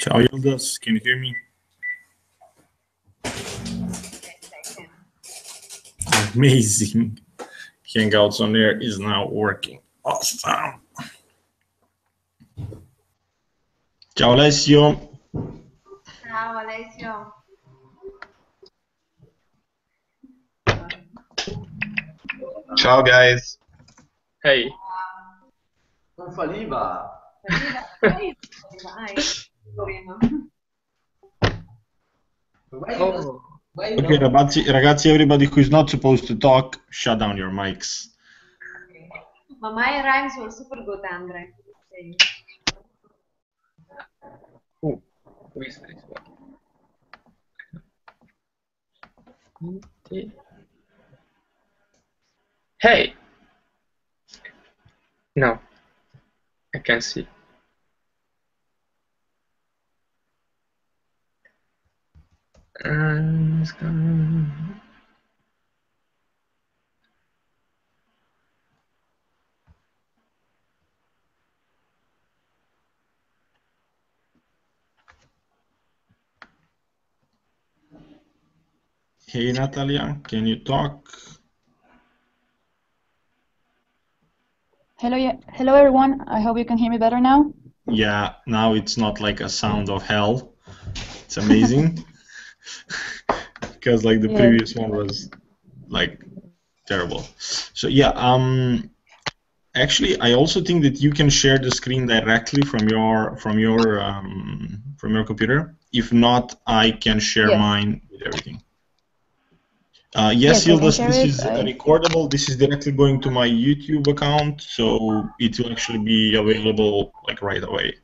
Ciao Yildiz, can you hear me? Amazing. Hangouts on there is now working. Awesome. Ciao Alessio. Ciao Alessio. Ciao guys. Hey. Non faliva. Oh. Okay, ragazzi, everybody who is not supposed to talk, shut down your mics. But my rhymes were super good, Andre. Questo è Hey! No, I can't see. Hey Natalia, can you talk? Hello everyone. I hope you can hear me better now. Yeah, now it's not like a sound of hell. It's amazing. Because like the previous one was like terrible. So yeah, actually I also think that you can share the screen directly from your computer. If not, I can share mine with everything. Yes, Yildiz, this is recordable. This is directly going to my YouTube account, so it will actually be available like right away.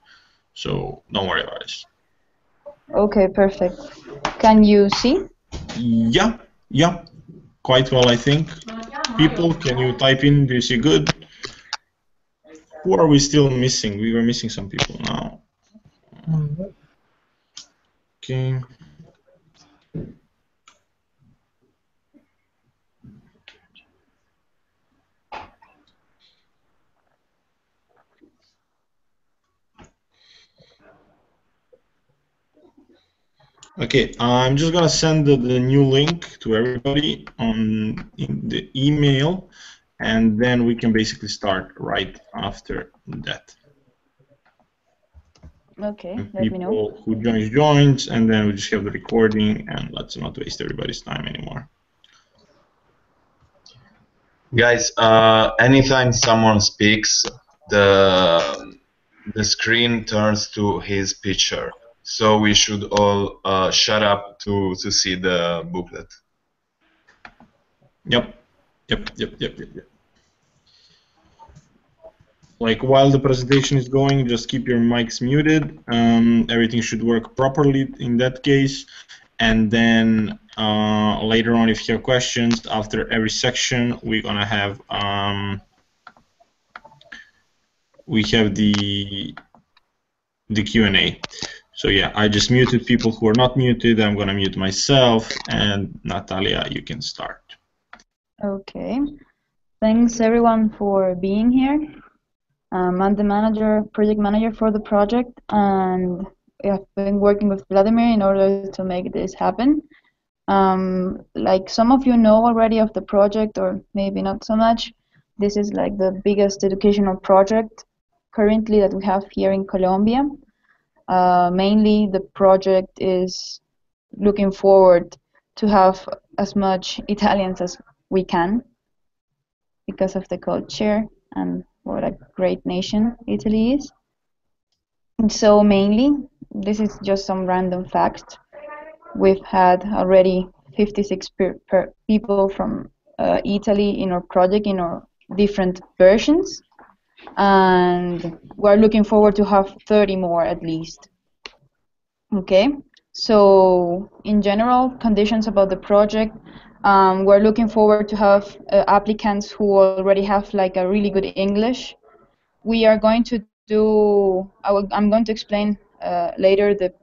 So don't worry about it. Okay, perfect. Can you see? Yeah, quite well, I think. People, can you type in? Do you see good? Who are we still missing? We were missing some people now. Okay. Okay, I'm just gonna send the new link to everybody in the email, and then we can basically start right after that. Okay, let me know. People who joins, and then we just have the recording, and let's not waste everybody's time anymore. Guys, anytime someone speaks, the screen turns to his picture. So we should all shut up to see the booklet. Yep. Like while the presentation is going, just keep your mics muted. Everything should work properly in that case. And then later on, if you have questions after every section, we're gonna have the Q&A. So yeah, I just muted people who are not muted. I'm gonna mute myself, and Natalia, you can start. Okay. Thanks everyone for being here. I'm the project manager for the project, and we have been working with Vladimir in order to make this happen. Like some of you know already of the project, or maybe not so much, this is like the biggest educational project currently that we have here in Colombia. Mainly the project is looking forward to have as much Italians as we can because of the culture and what a great nation Italy is. And so mainly, this is just some random facts. We've had already 56 people from Italy in our project, in our different versions. And we're looking forward to have 30 more at least. Okay, so in general, conditions about the project, we're looking forward to have applicants who already have like a really good English. We are going to do, I'm going to explain later the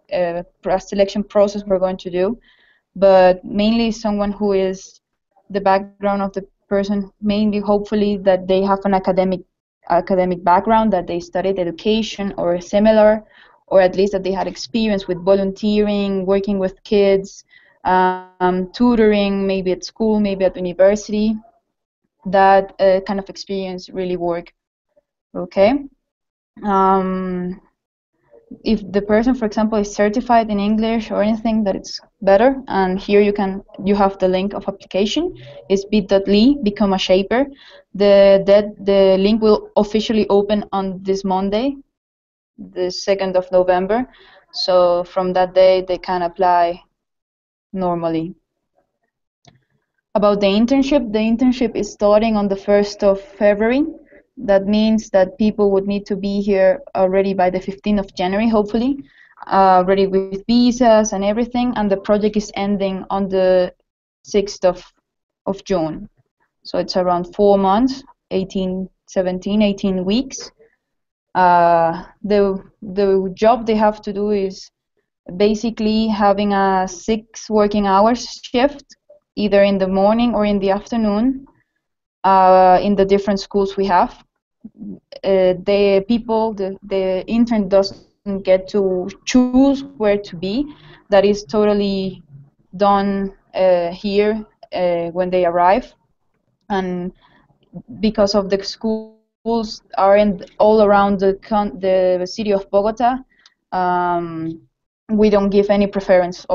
selection process we're going to do, but mainly someone who is the background of the person, mainly hopefully that they have an academic background, that they studied education or similar, or at least that they had experience with volunteering, working with kids, tutoring, maybe at school, maybe at university. That kind of experience really work. Okay. If the person, for example, is certified in English or anything, that it's better. And here you have the link of application. It's bit.ly become a shaper. The link will officially open on this Monday, the 2nd of November. So from that day they can apply normally. About the internship is starting on the 1st of February. That means that people would need to be here already by the 15th of January, hopefully, ready with visas and everything, and the project is ending on the 6th of June. So it's around 4 months, 18 weeks. The job they have to do is basically having a 6 working hours shift, either in the morning or in the afternoon, in the different schools we have. The intern doesn't get to choose where to be. That is totally done here when they arrive. And because of the schools are all around the city of Bogota, we don't give any preference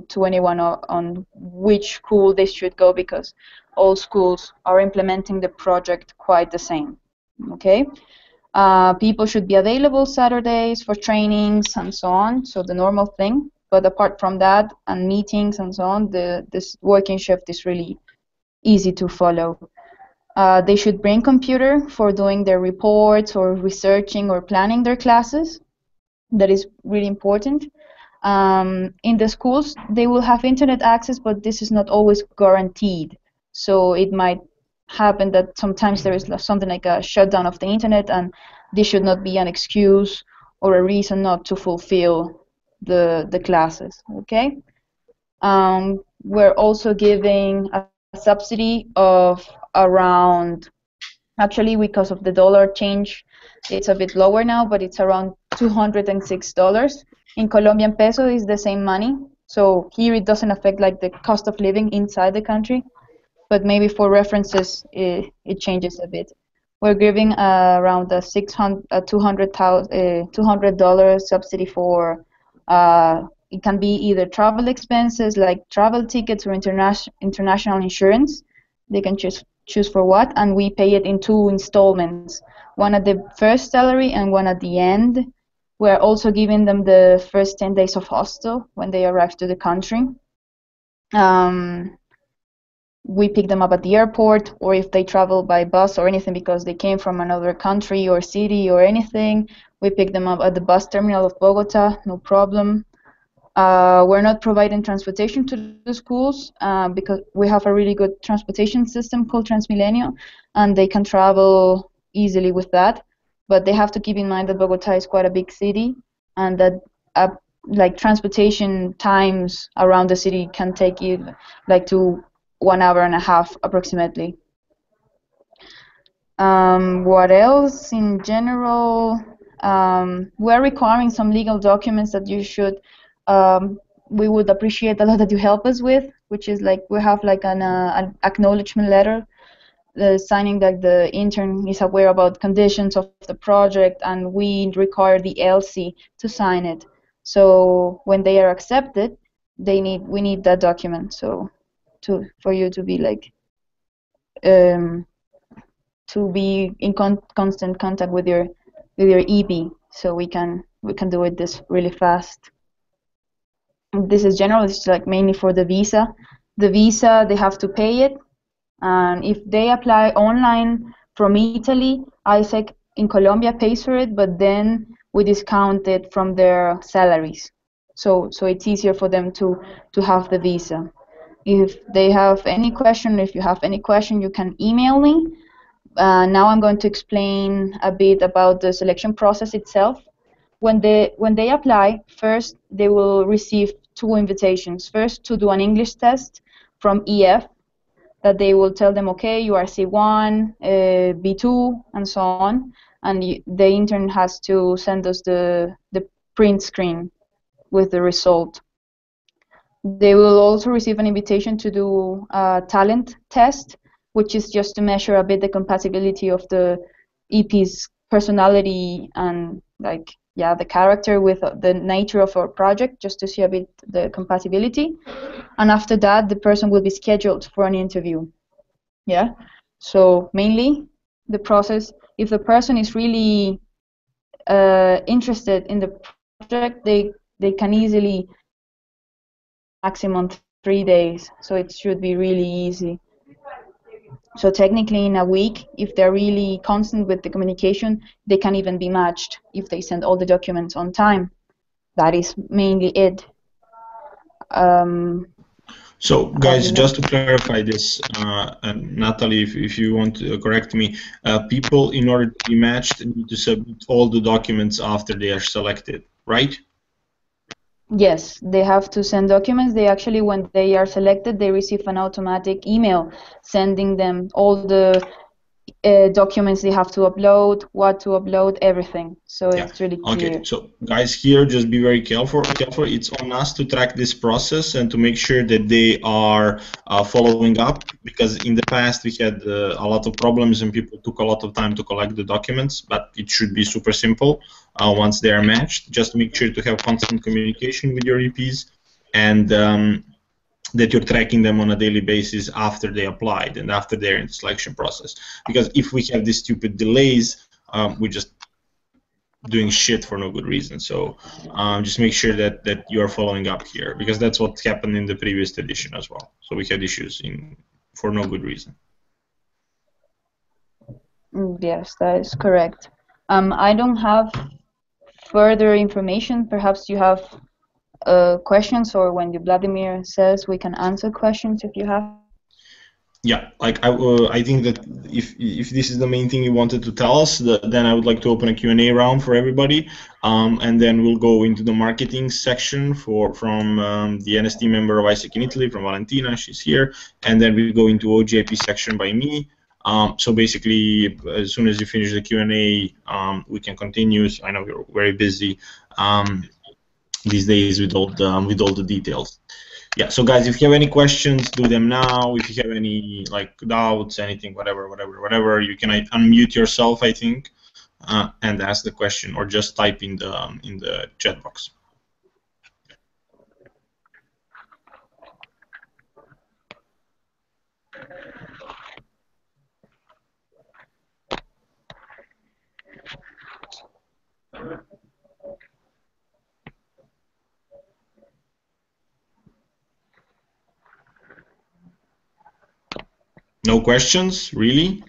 to anyone on which school they should go, because all schools are implementing the project quite the same. Okay, people should be available Saturdays for trainings and so on, so the normal thing. But apart from that and meetings and so on, this working shift is really easy to follow. They should bring computer for doing their reports or researching or planning their classes. That is really important. In the schools, they will have internet access, but this is not always guaranteed. So it might happen that sometimes there is something like a shutdown of the internet, and this should not be an excuse or a reason not to fulfill the classes. Okay. We're also giving a subsidy of around, actually because of the dollar change, it's a bit lower now, but it's around $206. In Colombian peso is the same money, so here it doesn't affect like the cost of living inside the country, but maybe for references it changes a bit. We're giving around a $200 subsidy for it can be either travel expenses like travel tickets or international insurance. They can choose for what, and we pay it in 2 installments, one at the first salary and one at the end. We're also giving them the first 10 days of hostel when they arrive to the country. We pick them up at the airport, or if they travel by bus or anything because they came from another country or city or anything, we pick them up at the bus terminal of Bogota, no problem. We're not providing transportation to the schools because we have a really good transportation system called Transmilenio, and they can travel easily with that. But they have to keep in mind that Bogota is quite a big city, and that like transportation times around the city can take you like to 1.5 hours approximately. What else? In general, we're requiring some legal documents that you should. We would appreciate a lot that you help us with, which is like we have like an acknowledgement letter signing that the intern is aware about conditions of the project, and we require the LC to sign it. So when they are accepted, we need that document. So for you to be like to be in constant contact with your EP, so we can do it this really fast. This is general. It's like mainly for the visa. The visa, they have to pay it, and if they apply online from Italy, ISEC in Colombia pays for it, but then we discount it from their salaries. So it's easier for them to have the visa. If they have any question, if you have any question, you can email me. Now I'm going to explain a bit about the selection process itself. When they apply, first they will receive 2 invitations. First, to do an English test from EF, that they will tell them, okay, you are C1, B2, and so on. And the intern has to send us the print screen with the result. They will also receive an invitation to do a talent test, which is just to measure a bit the compatibility of the EP's personality and the character with the nature of our project, just to see a bit the compatibility. And after that, the person will be scheduled for an interview. Yeah. So mainly the process, if the person is really interested in the project, they can easily maximum 3 days, so it should be really easy. So technically in a week, if they're really constant with the communication, they can even be matched if they send all the documents on time. That is mainly it. So guys, just to clarify this, and Natalie, if you want to correct me, people in order to be matched need to submit all the documents after they are selected, right? Yes, they have to send documents. They actually, when they are selected, they receive an automatic email sending them all the documents they have to upload, what to upload, everything. So it's really clear. Okay, so guys here, just be very careful. It's on us to track this process and to make sure that they are following up, because in the past we had a lot of problems and people took a lot of time to collect the documents, but it should be super simple once they are matched. Just make sure to have constant communication with your EPs, and that you're tracking them on a daily basis after they applied and after they're in the selection process. Because if we have these stupid delays, we're just doing shit for no good reason. So just make sure that you are following up here, because that's what happened in the previous edition as well. So we had issues for no good reason. Yes, that is correct. I don't have further information. Perhaps you have questions, or when Vladimir says, we can answer questions if you have. Yeah, I think that if this is the main thing you wanted to tell us, then I would like to open a Q&A round for everybody, and then we'll go into the marketing section from the NST member of ISEC in Italy, from Valentina, she's here, and then we go into OJP section by me. So basically, as soon as you finish the Q&A, we can continue. I know you're very busy these days with all the details. Yeah, so guys, if you have any questions, do them now. If you have any doubts, anything, whatever, you can unmute yourself, I think, and ask the question, or just type in the chat box. No questions, really?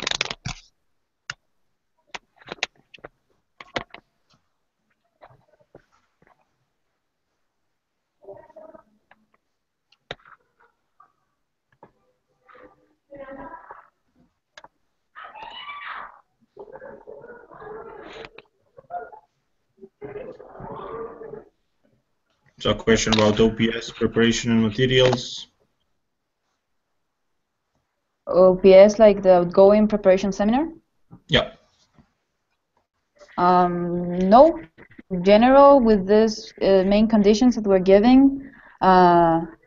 So a question about OPS preparation and materials. OPS, like the outgoing preparation seminar? Yeah. No. In general, with these main conditions that we're giving,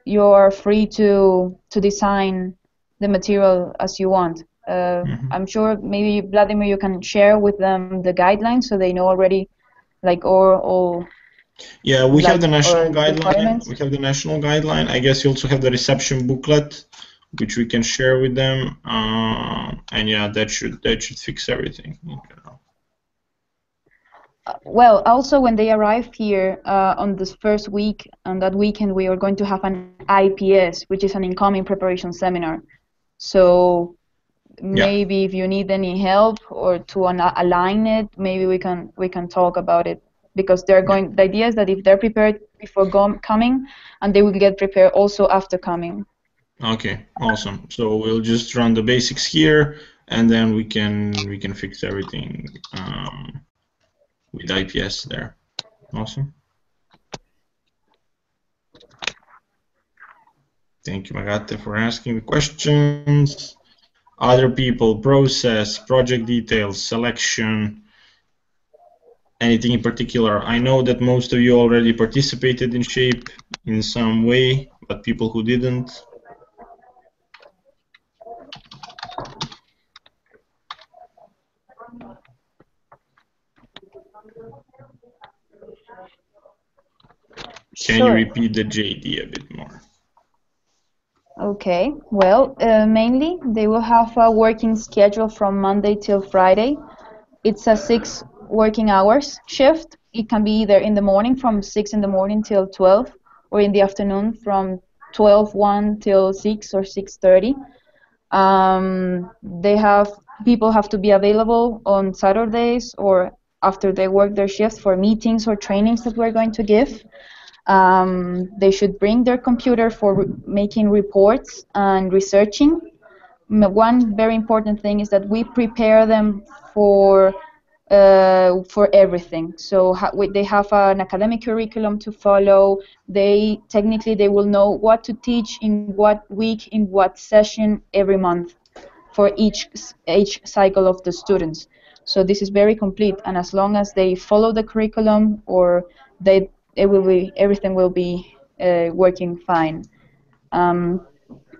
you are free to design the material as you want. I'm sure maybe Vladimir, you can share with them the guidelines so they know already, all. Yeah, we have the national guideline. We have the national guideline. I guess you also have the reception booklet, which we can share with them. And yeah, that should fix everything. Well, also when they arrive here on this first week, on that weekend, we are going to have an IPS, which is an incoming preparation seminar. So maybe if you need any help or to align it, maybe we can talk about it, because they're going. The idea is that if they're prepared before coming, and they will get prepared also after coming. Okay, awesome. So we'll just run the basics here, and then we can fix everything with IPS there. Awesome. Thank you, Magate, for asking the questions. Other people, process, project details, selection. Anything in particular? I know that most of you already participated in Shape in some way, but people who didn't. Can you Sure. repeat the JD a bit more? Okay. Well, mainly they will have a working schedule from Monday till Friday. It's a 6 working hours shift. It can be either in the morning from 6 in the morning till 12, or in the afternoon from 12:01 till 6 or 6:30. They have People have to be available on Saturdays or after they work their shift for meetings or trainings that we're going to give. They should bring their computer for making reports and researching. One very important thing is that we prepare them for everything. So they have an academic curriculum to follow. They will know what to teach in what week, in what session every month for each cycle of the students. So this is very complete, and as long as they follow the curriculum, or everything will be working fine. Um,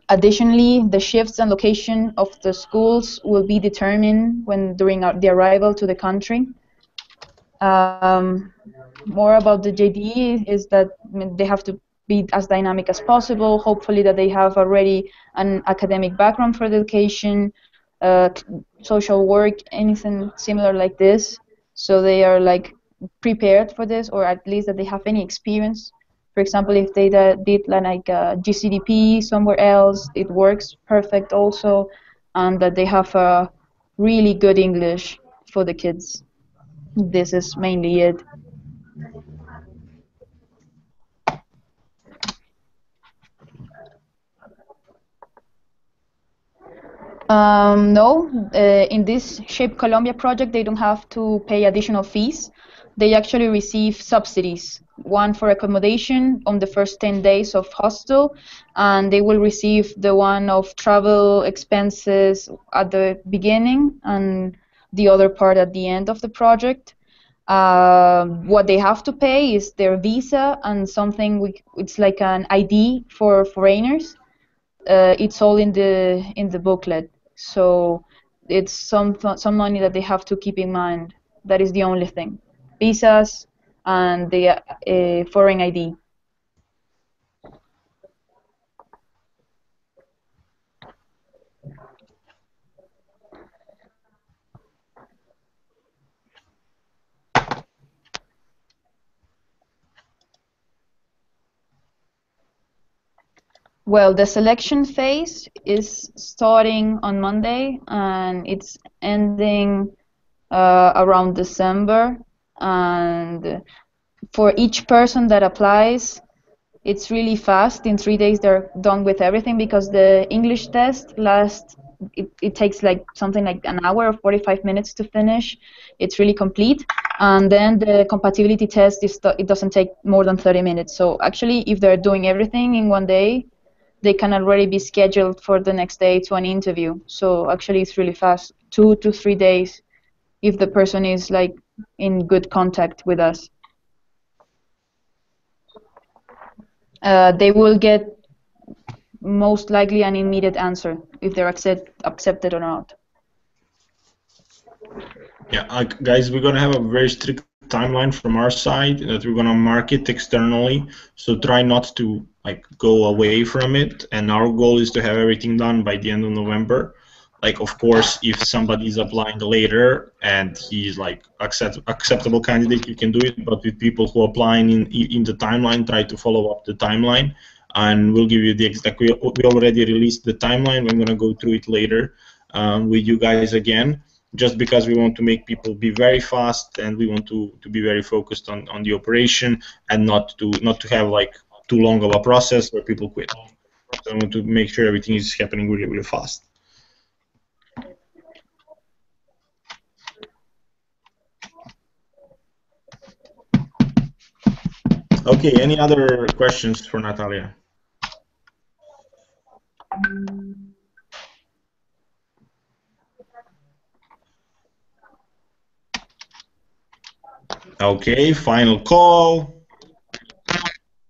Additionally, the shifts and location of the schools will be determined during the arrival to the country. Um, More about the JDE is that they have to be as dynamic as possible. Hopefully, that they have already an academic background for the education, uh, social work, anything similar like this. So they are like prepared for this, or at least that they have any experience. For example, if they did like a GCDP somewhere else, it works perfect also, and that they have a really good English for the kids. This is mainly it. No, in this Shape Colombia project, they don't have to pay additional fees. They actually receive subsidies, one for accommodation on the first 10 days of hostel, and they will receive the one of travel expenses at the beginning and the other part at the end of the project. What they have to pay is their visa and something, it's like an ID for foreigners. It's all in the booklet. So it's some money that they have to keep in mind. That is the only thing. Visas and the foreign ID. Well, the selection phase is starting on Monday and it's ending around December. And for each person that applies, it's really fast. In 3 days, they're done with everything because the English test it takes like something like an hour or 45 minutes to finish. It's really complete. And then the compatibility test, it doesn't take more than 30 minutes. So actually, if they're doing everything in one day, they can already be scheduled for the next day to an interview. So actually, it's really fast, 2 to 3 days, if the person is like in good contact with us. They will get most likely an immediate answer if they're accepted or not. Yeah, guys, we're gonna have a very strict timeline from our side that we're gonna mark it externally. So try not to like go away from it. And our goal is to have everything done by the end of November. Like, of course, if somebody is applying later and he's like acceptable candidate, you can do it. But with people who are applying in the timeline, try to follow up the timeline, and we'll give you the exact. We already released the timeline. We're gonna go through it later with you guys again, just because we want to make people be very fast and we want to be very focused on the operation and not to have like too long of a process where people quit. So I want to make sure everything is happening really, really fast. Okay, any other questions for Natalia? Okay, final call.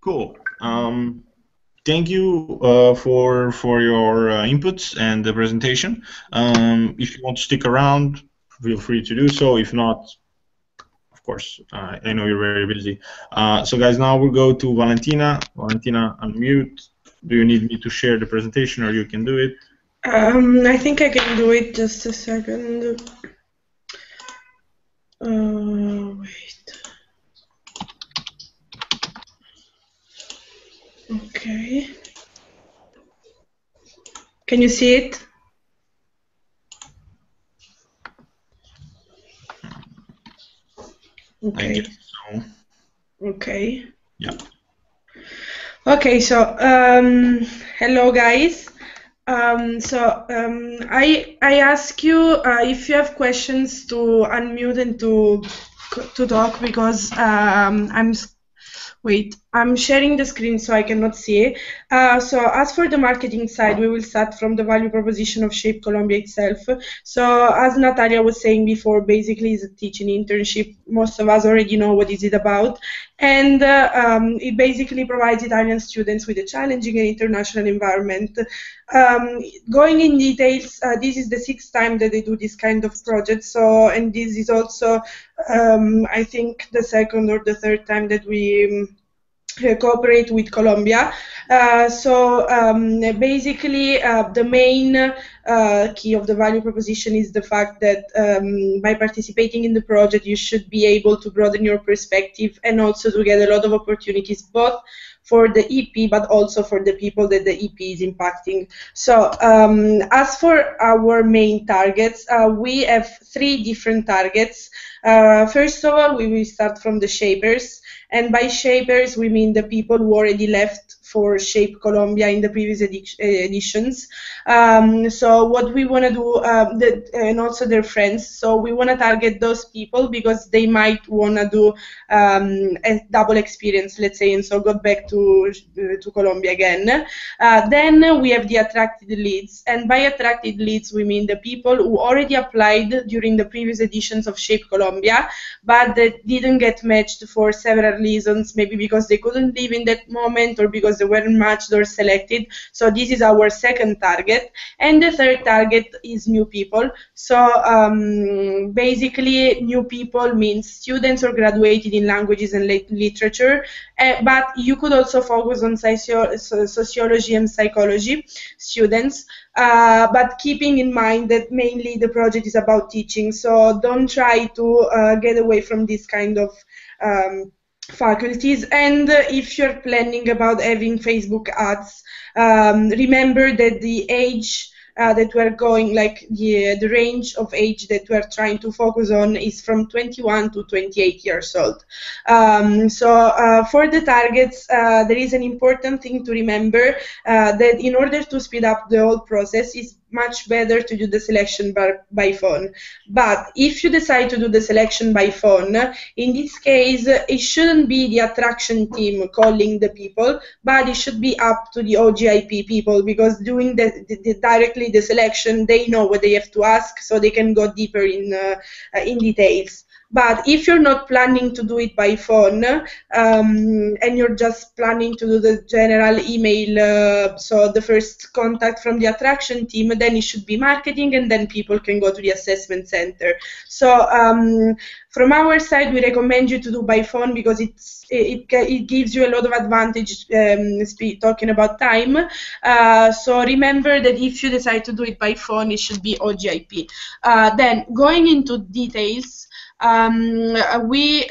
Cool. Thank you for your inputs and the presentation. If you want to stick around, feel free to do so. If not, of course, I know you're very busy. So guys, now we'll go to Valentina. Valentina, unmute. Do you need me to share the presentation or you can do it? I think I can do it. Just a second. Wait. Okay. Can you see it? Okay. I guess so. Okay. Yeah. Okay, so hello guys. I ask you if you have questions to unmute and to talk because I'm sharing the screen so I cannot see. So as for the marketing side, we will start from the value proposition of Shape Colombia itself. So as Natalia was saying before, basically it's a teaching internship. Most of us already know what is it about. And it basically provides Italian students with a challenging and international environment. Going in details, this is the 6th time that they do this kind of project. So, and this is also, I think, the 2nd or the 3rd time that we cooperate with Colombia. Basically, the main key of the value proposition is the fact that by participating in the project, you should be able to broaden your perspective and also to get a lot of opportunities, both for the EP, but also for the people that the EP is impacting. So as for our main targets, we have 3 different targets. First of all, we will start from the shapers. And by shapers, we mean the people who already left for Shape Colombia in the previous editions. So what we want to do, and also their friends. So we want to target those people because they might want to do a double experience, let's say, and so go back to Colombia again. Then we have the attracted leads. And by attracted leads, we mean the people who already applied during the previous editions of Shape Colombia, but that didn't get matched for several reasons, maybe because they couldn't live in that moment or because they weren't matched or selected. So this is our second target. And the third target is new people. So basically, new people means students or graduated in languages and literature, but you could also focus on sociology and psychology students, but keeping in mind that mainly the project is about teaching. So don't try to get away from this kind of faculties. And if you're planning about having Facebook ads, remember that the age that we're going, like the range of age that we're trying to focus on is from 21 to 28 years old. For the targets, there is an important thing to remember that in order to speed up the whole process, it's much better to do the selection by phone. But if you decide to do the selection by phone, in this case, it shouldn't be the attraction team calling the people, but it should be up to the OGIP people, because doing directly the selection, they know what they have to ask, so they can go deeper in details. But if you're not planning to do it by phone, and you're just planning to do the general email, so the first contact from the attraction team, then it should be marketing, and then people can go to the assessment center. So from our side, we recommend you to do by phone because it gives you a lot of advantage talking about time. So remember that if you decide to do it by phone, it should be OGIP. Then going into details, we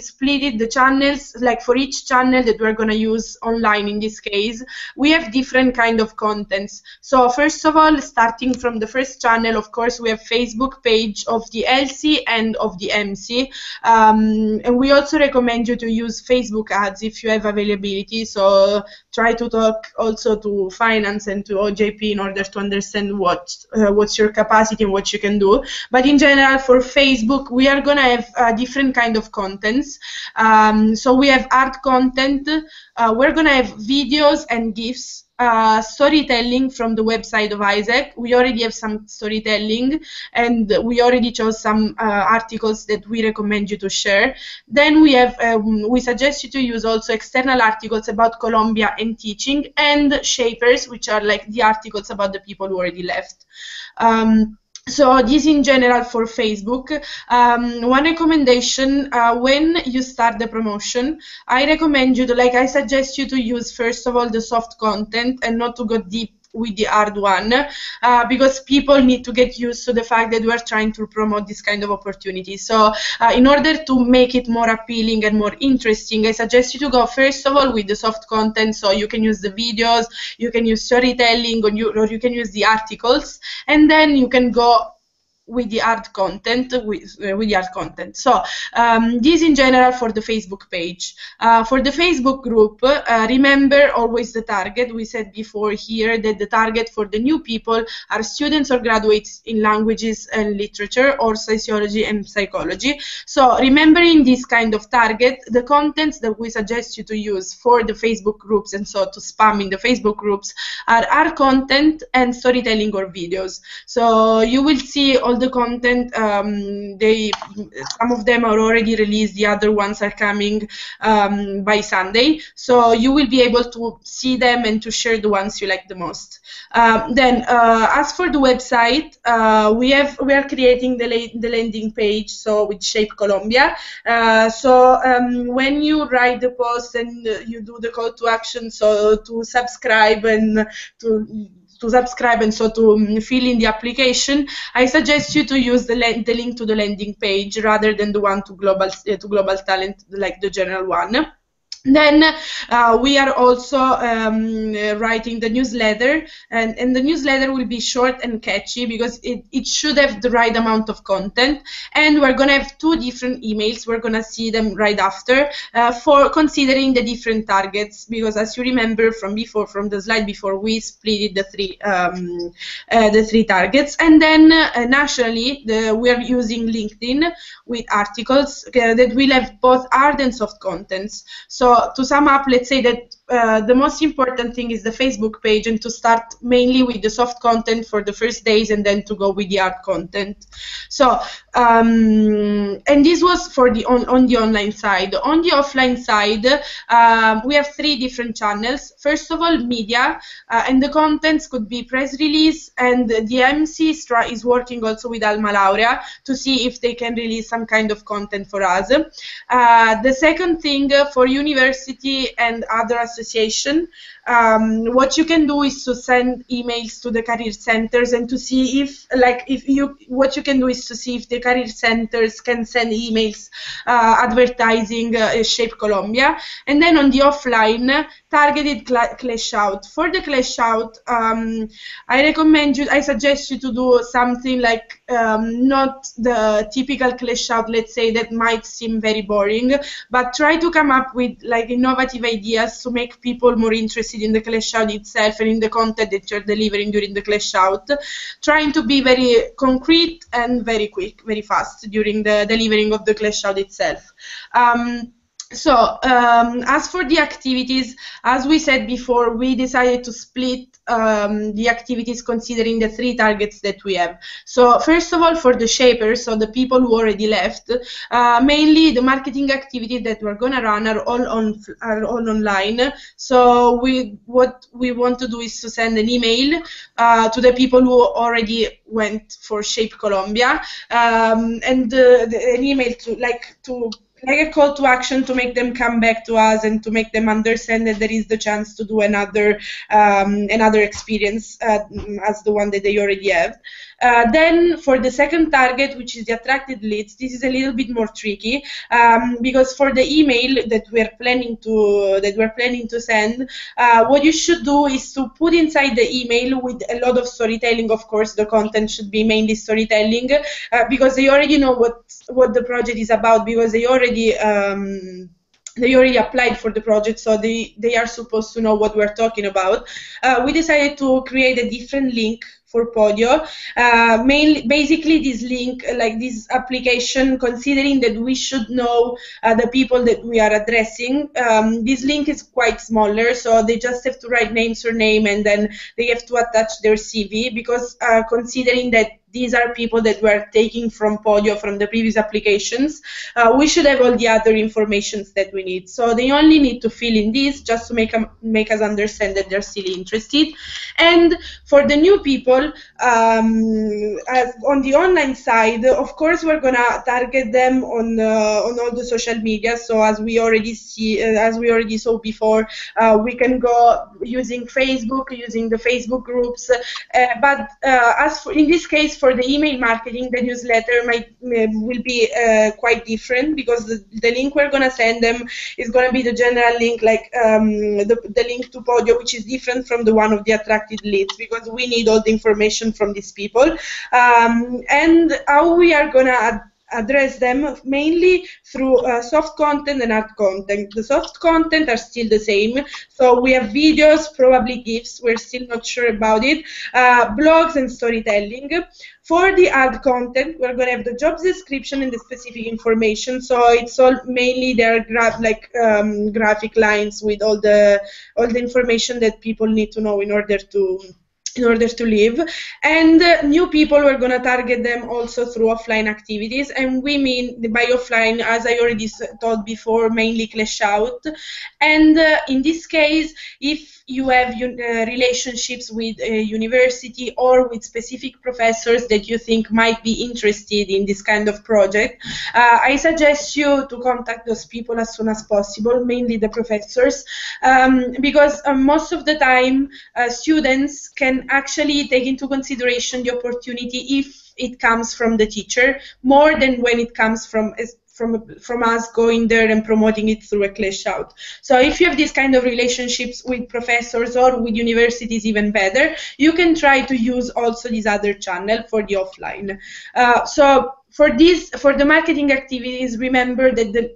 split the channels, like for each channel that we're going to use online. In this case, we have different kind of contents. So first of all, starting from the first channel, of course, we have Facebook page of the LC and of the MC, and we also recommend you to use Facebook ads if you have availability. So try to talk also to finance and to OJP in order to understand what's your capacity and what you can do. But in general, for Facebook, we are gonna have different kind of contents. So we have art content. We're gonna have videos and GIFs. storytelling from the website of Isaac. We already have some storytelling, and we already chose some articles that we recommend you to share. Then we have we suggest you to use also external articles about Colombia and teaching, and shapers, which are like the articles about the people who already left. So this in general for Facebook. One recommendation, when you start the promotion, I recommend you to, like, I suggest you to use first of all the soft content and not to go deep with the hard one, because people need to get used to the fact that we are trying to promote this kind of opportunity. So in order to make it more appealing and more interesting, I suggest you to go first of all with the soft content. So you can use the videos, you can use storytelling, or you can use the articles, and then you can go with the hard content. So this in general for the Facebook page. For the Facebook group, remember always the target. We said before here that the target for the new people are students or graduates in languages and literature, or sociology and psychology. So remembering this kind of target, the contents that we suggest you to use for the Facebook groups, and so to spam in the Facebook groups, are our content and storytelling or videos. So you will see all the content. Some of them are already released, the other ones are coming by Sunday, so you will be able to see them and to share the ones you like the most. Then as for the website, we are creating the landing page, so with Shape Colombia. When you write the post and you do the call to action, so to subscribe and to subscribe and so to fill in the application, I suggest you to use the link to the landing page rather than the one to Global Talent, like the general one. Then we are also writing the newsletter, and the newsletter will be short and catchy because it should have the right amount of content, and we're going to have 2 different emails. We're going to see them right after, for considering the different targets, because as you remember from the slide before, we split the three targets. And then nationally, we are using LinkedIn with articles that will have both hard and soft contents. So to sum up, let's say that the most important thing is the Facebook page, and to start mainly with the soft content for the first days, and then to go with the hard content. So and this was for the on the online side. On the offline side, we have 3 different channels. First of all, media, and the contents could be press release, and the MC is working also with Alma Laurea to see if they can release some kind of content for us. The second thing, for university and other association, what you can do is to send emails to the career centers and to see if the career centers can send emails advertising Shape Colombia. And then on the offline, targeted clash out. For the clash out, I suggest you to do something like not the typical clash out, let's say, that might seem very boring, but try to come up with like innovative ideas to make people more interested in the clash out itself and in the content that you're delivering during the clash out, trying to be very concrete and very quick, very fast during the delivering of the clash out itself. As for the activities, as we said before, we decided to split the activities considering the 3 targets that we have. So first of all, for the shapers, so the people who already left, mainly the marketing activities that we're going to run are all online. So what we want to do is to send an email to the people who already went for Shape Colombia, and an email to like a call to action to make them come back to us and to make them understand that there is the chance to do another experience as the one that they already have. Then for the second target, which is the attracted leads, this is a little bit more tricky, because for the email that we're planning to send, what you should do is to put inside the email with a lot of storytelling. Of course, the content should be mainly storytelling, because they already know what the project is about, because they already applied for the project, so they are supposed to know what we're talking about. We decided to create a different link for Podio. Basically, this link, like this application, considering that we should know the people that we are addressing, this link is quite smaller, so they just have to write name, surname, and then they have to attach their CV, because considering that these are people that we're taking from Podio, from the previous applications, we should have all the other informations that we need. So they only need to fill in this just to make us understand that they're still interested. And for the new people, on the online side, of course, we're gonna target them on all the social media. So as we already saw before, we can go using Facebook, using the Facebook groups. But in this case, for the email marketing, the newsletter will be quite different, because the link we're gonna send them is gonna be the general link, like the link to Podio, which is different from the one of the attracted leads, because we need all the information from these people. And how we are gonna address them, mainly through soft content and hard content. The soft content are still the same, so we have videos, probably GIFs, we're still not sure about it, blogs and storytelling. For the hard content, we're going to have the job description and the specific information, so it's all mainly their graphic lines with all the information that people need to know in order to live. And new people, we're going to target them also through offline activities, and we mean by offline, as I already told before, mainly Clash Out. And in this case, if you have relationships with a university or with specific professors that you think might be interested in this kind of project, I suggest you to contact those people as soon as possible, mainly the professors, because most of the time students can actually take into consideration the opportunity if it comes from the teacher, more than when it comes from us going there and promoting it through a Clash Out. So if you have this kind of relationships with professors or with universities, even better, you can try to use also this other channel for the offline. So for the marketing activities, remember that the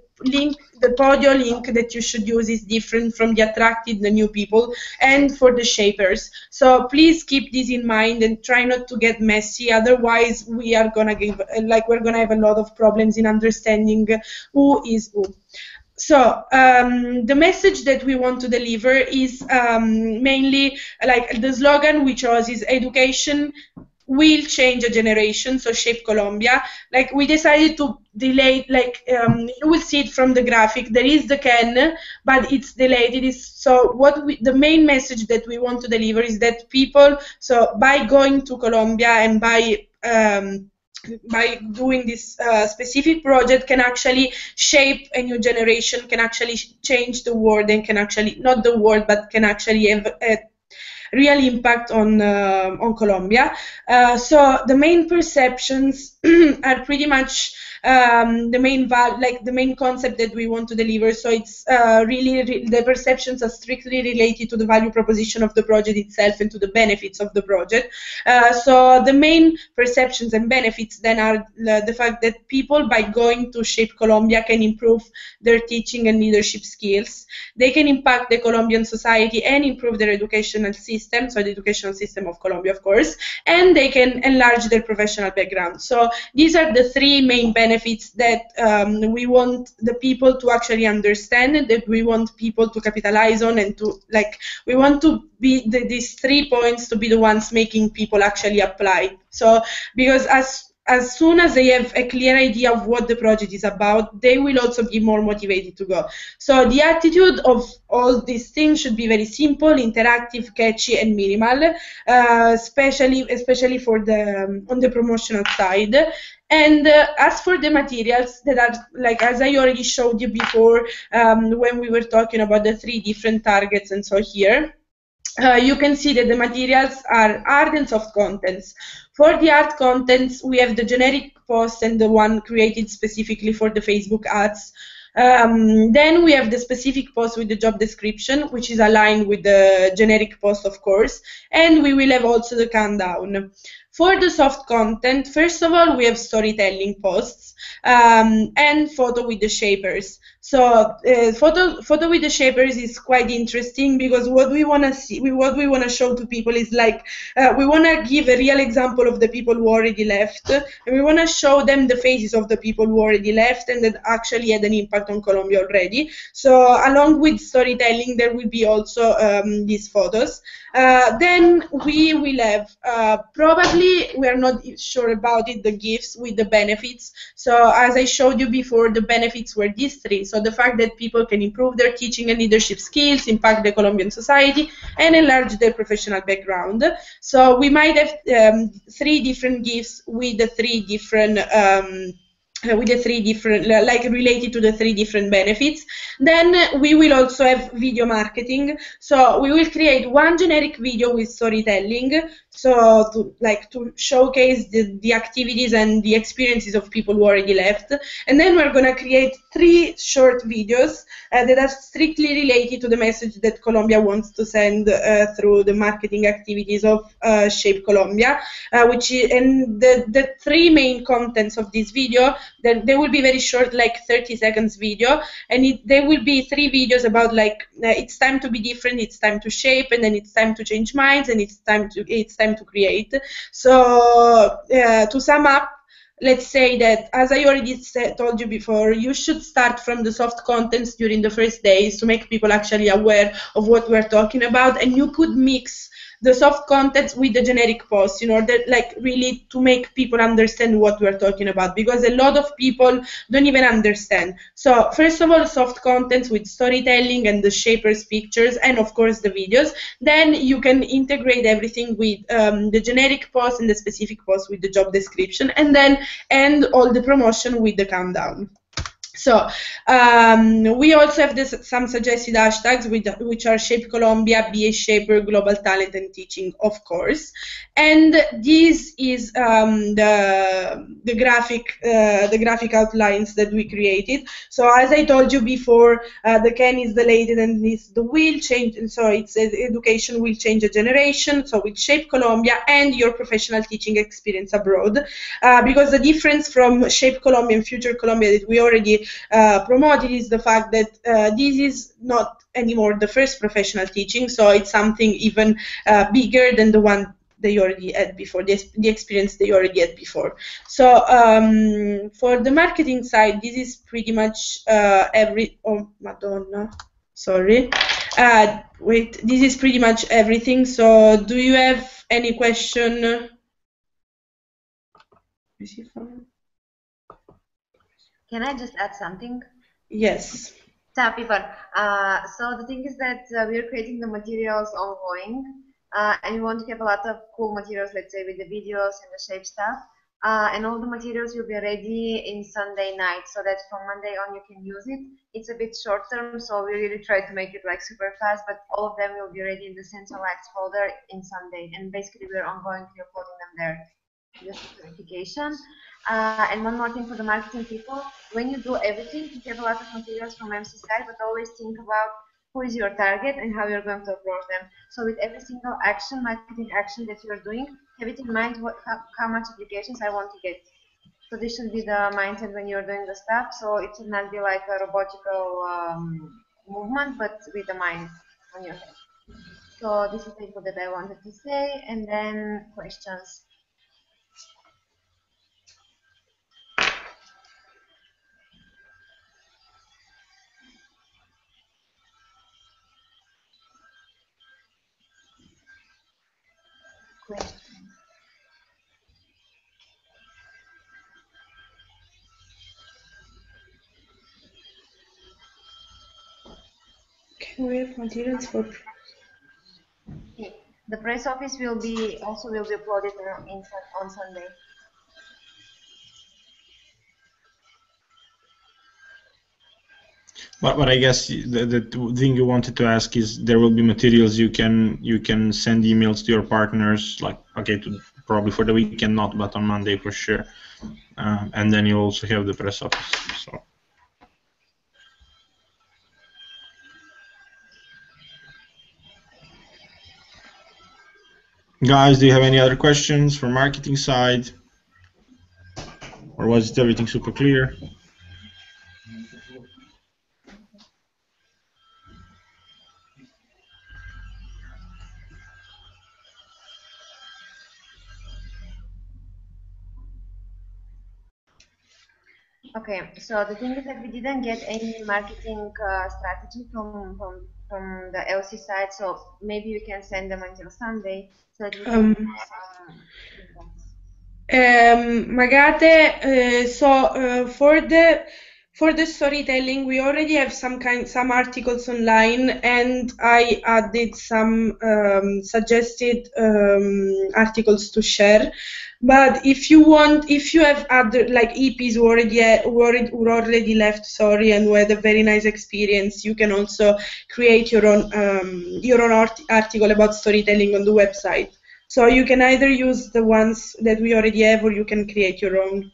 Podio link that you should use is different from the attracted, the new people, and for the shapers. So please keep this in mind and try not to get messy. Otherwise, we're gonna have a lot of problems in understanding who is who. So the message that we want to deliver is mainly, like the slogan we chose is education will change a generation, so shape Colombia. Like we decided to delay, you will see it from the graphic, there is the can, but it's delayed. It is, so the main message that we want to deliver is that people, so by going to Colombia and by doing this specific project, can actually shape a new generation, can actually change the world, and can actually, not the world, but can actually have a real impact on Colombia. So the main perceptions are pretty much the main concept that we want to deliver. So it's really the perceptions are strictly related to the value proposition of the project itself and to the benefits of the project. So the main perceptions and benefits then are the fact that people, by going to Shape Colombia, can improve their teaching and leadership skills. They can impact the Colombian society and improve their educational system, so the educational system of Colombia, of course, and they can enlarge their professional background. So these are the three main benefits that we want the people to actually understand, and that we want people to capitalize on, and to, like, we want to be these 3 points to be the ones making people actually apply. So because as soon as they have a clear idea of what the project is about, they will also be more motivated to go. So the attitude of all these things should be very simple, interactive, catchy, and minimal, especially for on the promotional side. And as for the materials that are, like, as I already showed you before, when we were talking about the 3 different targets, and so here, you can see that the materials are hard and soft contents. For the hard contents, we have the generic post and the one created specifically for the Facebook ads. Then we have the specific post with the job description, which is aligned with the generic post, of course, and we will have also the countdown. For the soft content, first of all, we have storytelling posts and photo with the shapers. So photo with the shapers is quite interesting because what we want to see, what we want to show to people is like we want to give a real example of the people who already left, and we want to show them the faces of the people who already left and that actually had an impact on Colombia already. So along with storytelling, there will be also these photos. Then we will have probably, we are not sure about it, the gifts with the benefits. So as I showed you before, the benefits were these three. So the fact that people can improve their teaching and leadership skills, impact the Colombian society, and enlarge their professional background. So we might have three different gifts with the three different like related to the three different benefits. Then we will also have video marketing. So we will create one generic video with storytelling, so to showcase the activities and the experiences of people who already left. And then we're going to create 3 short videos that are strictly related to the message that Colombia wants to send through the marketing activities of Shape Colombia, and the 3 main contents of this video, that they will be very short, like 30 seconds video, and there will be 3 videos about like it's time to be different, it's time to shape, and then it's time to change minds, and it's time to create. So to sum up, let's say that, as I already told you before, you should start from the soft contents during the first days to make people actually aware of what we're talking about, and you could mix the soft contents with the generic posts in order, like, really to make people understand what we're talking about, because a lot of people don't even understand. So first of all, soft contents with storytelling and the shapers pictures, and of course the videos. Then you can integrate everything with the generic post and the specific post with the job description, and then end all the promotion with the countdown. So we also have some suggested hashtags which are Shape Colombia, BA Shaper, Global Talent and Teaching, of course. And this is the graphic outlines that we created. So as I told you before, the can is the latent and it's the will change. And so it's education will change a generation. So with Shape Colombia and your professional teaching experience abroad, because the difference from Shape Colombia and Future Colombia that we already promoted is the fact that this is not anymore the first professional teaching, so it's something even bigger than the one they already had before, the experience they already had before. So for the marketing side, this is pretty much oh, Madonna, sorry. Wait, this is pretty much everything. So do you have any question? Can I just add something? Yes. Ciao, people. So the thing is that we are creating the materials ongoing, and we want to have a lot of cool materials, let's say with the videos and the shape stuff. And all the materials will be ready in Sunday night, so that from Monday on you can use it. It's a bit short term, so we really try to make it like super fast, but all of them will be ready in the centralized folder in Sunday. And basically we're ongoingly uploading them there. Just clarification. And one more thing for the marketing people: when you do everything, you have a lot of materials from MC side, but always think about who is your target and how you're going to approach them. So with every single action, marketing action that you're doing, have it in mind how much applications I want to get. So this should be the mindset when you're doing the stuff. So it should not be like a robotical movement, but with the mind on your head. So this is the info that I wanted to say, and then questions. Can we have materials for? Okay. The press office will be uploaded on Sunday. But I guess the thing you wanted to ask is there will be materials you can send emails to your partners, like, okay, probably for the weekend not, but on Monday for sure, and then you also have the press office. So. Guys, do you have any other questions from marketing side, or was it everything super clear? Okay, so the thing is that we didn't get any marketing strategy from the LC side, so maybe we can send them until Sunday so that we can Um, have some feedbacks. Magate, for the storytelling, we already have some articles online, and I added some suggested articles to share. But if you want, if you have other like EPs who already left, sorry, and who had a very nice experience, you can also create your own article about storytelling on the website. So you can either use the ones that we already have, or you can create your own.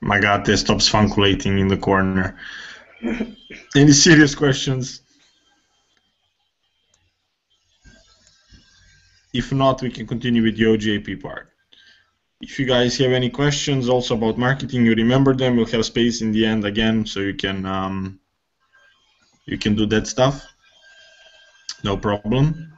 My God, this stops funculating in the corner. Any serious questions? If not, we can continue with the OGAP part. If you guys have any questions also about marketing, you remember them. We'll have space in the end again, so you can do that stuff. No problem.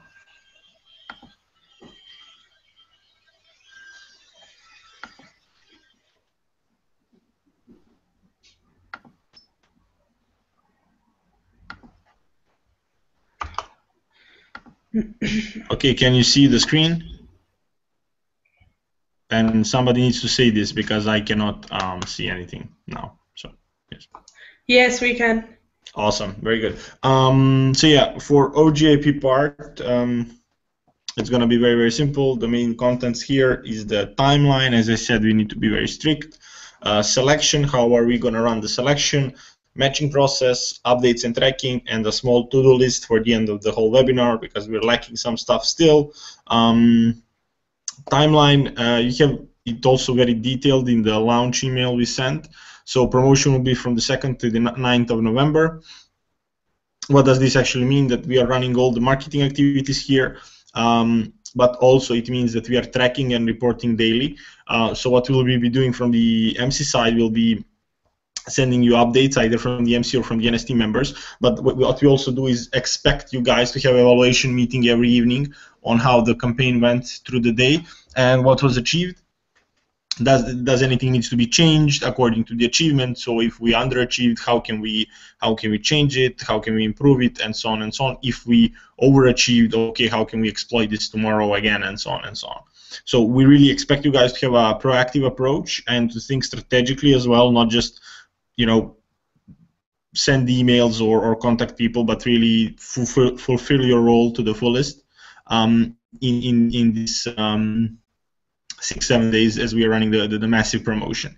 Okay, can you see the screen? And somebody needs to say this because I cannot see anything now. So yes. Yes, we can. Awesome, very good. So yeah, for OGAP part, it's going to be very, very simple. The main contents here is the timeline. As I said, we need to be very strict. Selection, how are we going to run the selection? Matching process, updates and tracking, and a small to-do list for the end of the whole webinar because we're lacking some stuff still. Timeline, you have it also very detailed in the launch email we sent. So promotion will be from the 2nd to the 9th of November. What does this actually mean? That we are running all the marketing activities here, but also it means that we are tracking and reporting daily. So what we'll be doing from the MC side will be sending you updates either from the MC or from the NST members. But what we also do is expect you guys to have evaluation meeting every evening on how the campaign went through the day and what was achieved. Does anything needs to be changed according to the achievement? So if we underachieved, how can we change it? How can we improve it? And so on and so on. If we overachieved, okay, how can we exploit this tomorrow again? And so on and so on. So we really expect you guys to have a proactive approach and to think strategically as well, not just send emails or contact people, but really fulfill your role to the fullest in this 6-7 days as we are running the massive promotion.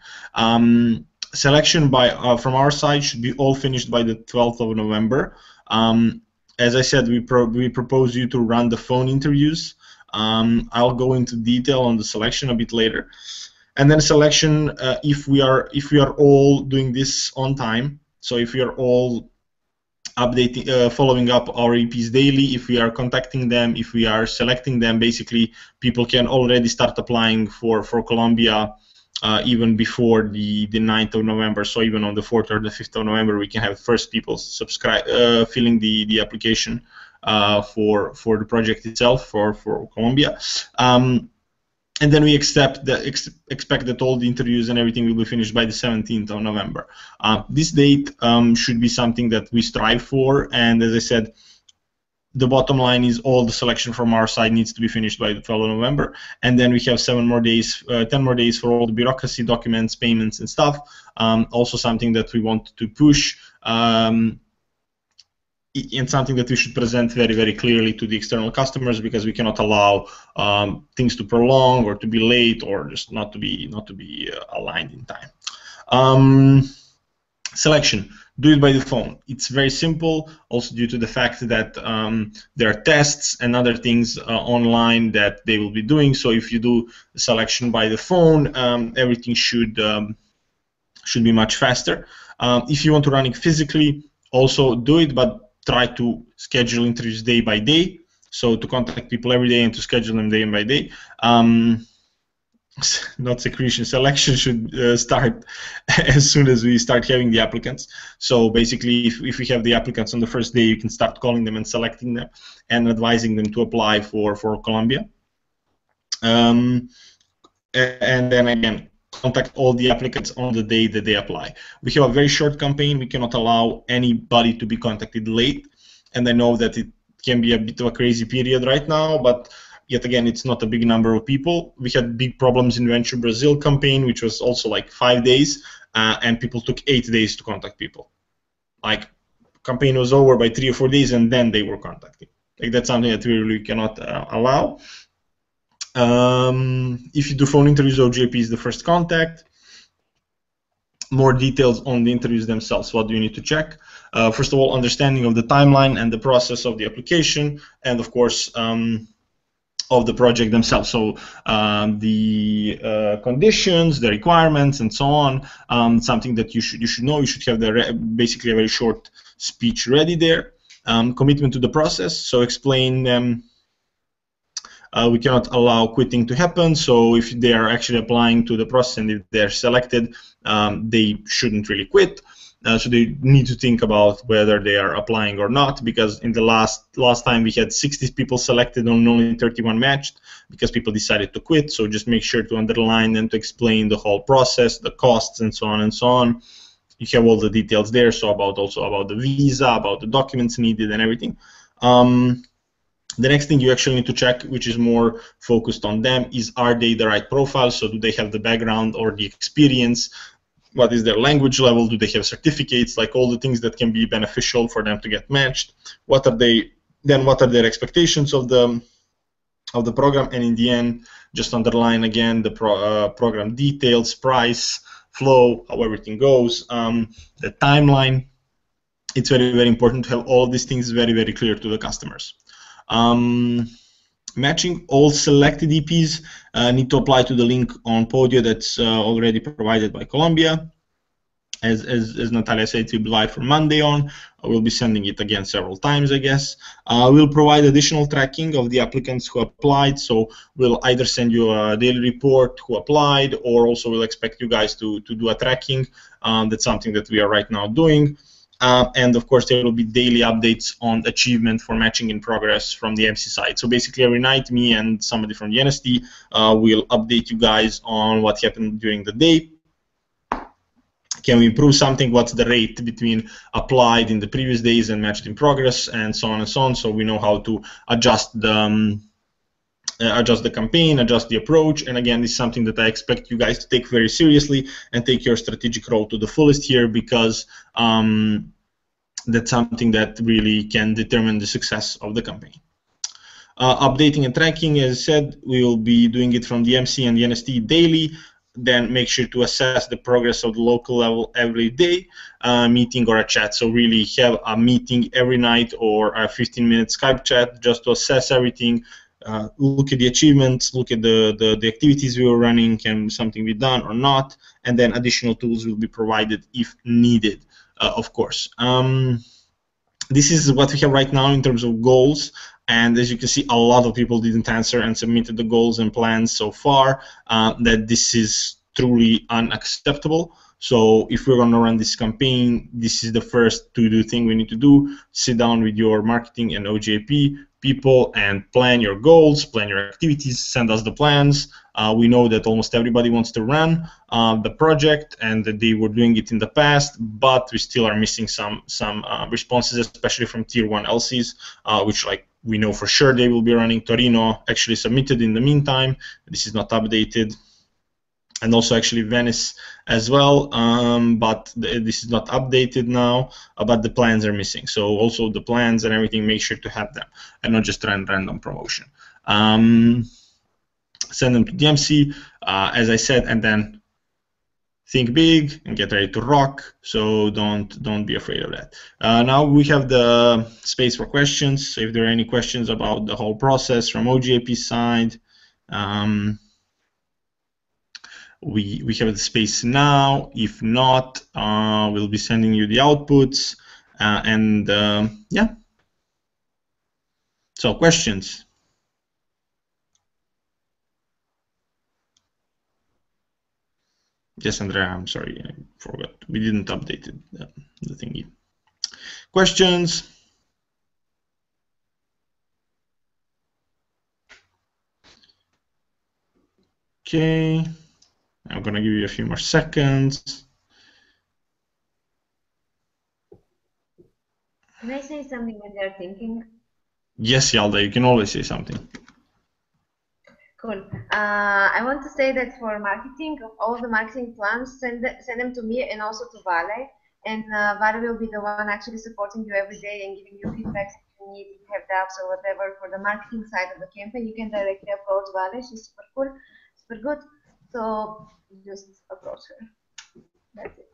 Selection from our side should be all finished by the 12th of November. As I said, we propose you to run the phone interviews. I'll go into detail on the selection a bit later. And then selection, if we are all doing this on time, so if we are all updating, following up our EPs daily, if we are contacting them, if we are selecting them, basically people can already start applying for Colombia even before the 9th of November. So even on the 4th or the 5th of November, we can have first people filling the application for the project itself for Colombia. And then we expect that all the interviews and everything will be finished by the 17th of November. This date should be something that we strive for, and as I said, the bottom line is all the selection from our side needs to be finished by the 12th of November, and then we have 10 more days for all the bureaucracy, documents, payments, and stuff. Also something that we want to push. And something that we should present very, very clearly to the external customers, because we cannot allow things to prolong or to be late or just not to be aligned in time. Selection, do it by the phone. It's very simple, also due to the fact that there are tests and other things online that they will be doing. So if you do the selection by the phone, everything should be much faster. If you want to run it physically, also do it, but try to schedule interviews day by day, so to contact people every day and to schedule them day by day. not secretion, selection should start as soon as we start having the applicants. So basically, if we have the applicants on the first day, you can start calling them and selecting them and advising them to apply for Colombia. And then again, contact all the applicants on the day that they apply. We have a very short campaign. We cannot allow anybody to be contacted late. And I know that it can be a bit of a crazy period right now, but yet again, it's not a big number of people. We had big problems in Venture Brazil campaign, which was also like 5 days, and people took 8 days to contact people. Like, campaign was over by 3 or 4 days, and then they were contacting. Like, that's something that we really cannot allow. If you do phone interviews, OJP is the first contact. More details on the interviews themselves. What do you need to check? First of all, understanding of the timeline and the process of the application, and of course, of the project themselves. So the conditions, the requirements, and so on. Something that you should know. You should have basically a very short speech ready there. Commitment to the process. So explain them. We cannot allow quitting to happen. So if they are actually applying to the process and if they're selected, they shouldn't really quit. So they need to think about whether they are applying or not, because in the last time we had 60 people selected and only 31 matched because people decided to quit. So just make sure to underline and to explain the whole process, the costs, and so on and so on. You have all the details there. So also about the visa, about the documents needed, and everything. The next thing you actually need to check, which is more focused on them, is are they the right profile? So do they have the background or the experience? What is their language level? Do they have certificates? Like all the things that can be beneficial for them to get matched. What are their expectations of the program? And in the end, just underline again the program details, price, flow, how everything goes, the timeline. It's very, very important to have all of these things very, very clear to the customers. Matching all selected EPs need to apply to the link on Podio that's already provided by Colombia. As Natalia said, it will be live from Monday on. We'll be sending it again several times, I guess. We'll provide additional tracking of the applicants who applied. So we'll either send you a daily report who applied, or also we'll expect you guys to do a tracking. That's something that we are right now doing. And of course, there will be daily updates on achievement for matching in progress from the MC side. So basically, every night, me and somebody from the NST will update you guys on what happened during the day. Can we improve something? What's the rate between applied in the previous days and matched in progress, and so on and so on. So we know how to adjust the campaign, adjust the approach. And again, this is something that I expect you guys to take very seriously and take your strategic role to the fullest here, because that's something that really can determine the success of the campaign. Updating and tracking, as I said, we will be doing it from the MC and the NST daily. Then make sure to assess the progress of the local level every day, meeting or a chat. So really have a meeting every night or a 15-minute Skype chat just to assess everything. Look at the achievements, look at the activities we were running, can something be done or not, and then additional tools will be provided if needed, of course. This is what we have right now in terms of goals, and as you can see, a lot of people didn't answer and submitted the goals and plans so far. That this is truly unacceptable. So if we're going to run this campaign, this is the first to-do thing we need to do. Sit down with your marketing and OJP people and plan your goals, plan your activities, send us the plans. We know that almost everybody wants to run the project, and that they were doing it in the past, but we still are missing some responses, especially from Tier 1 LCs, which we know for sure they will be running. Torino actually submitted in the meantime. This is not updated. And also actually Venice as well, but this is not updated now, but the plans are missing. So also the plans and everything, make sure to have them and not just run random promotion. Send them to DMC, as I said, and then think big and get ready to rock. So don't be afraid of that. Now we have the space for questions. So if there are any questions about the whole process from OJP side, we have the space now. If not, we'll be sending you the outputs, and yeah. So questions. Yes, Andrea, I'm sorry, I forgot. We didn't update it, the thingy. Questions? Okay, I'm gonna give you a few more seconds. Can I say something when they're thinking? Yes, Yalda, you can always say something. Cool. I want to say that for marketing, all the marketing plans, send them to me and also to Vale. And Vale will be the one actually supporting you every day and giving you feedbacks if you need, if you have doubts or whatever. For the marketing side of the campaign, you can directly approach Vale. She's super cool, super good. So just approach her. That's it.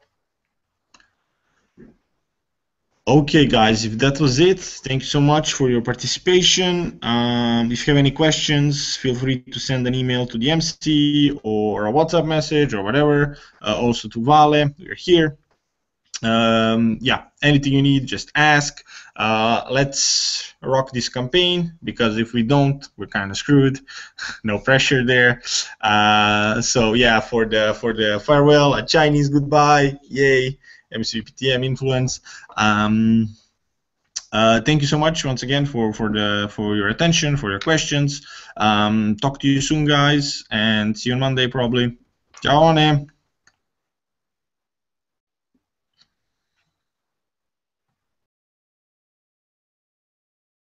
Okay, guys, if that was it, thank you so much for your participation. If you have any questions, feel free to send an email to the MC or a WhatsApp message or whatever. Also to Vale, we're here. Yeah, anything you need, just ask. Let's rock this campaign, because if we don't, we're kind of screwed. No pressure there. So yeah, for the farewell, a Chinese goodbye, yay, MCPTM influence. Thank you so much once again for your attention, for your questions. Talk to you soon, guys, and see you on Monday probably. Ciao.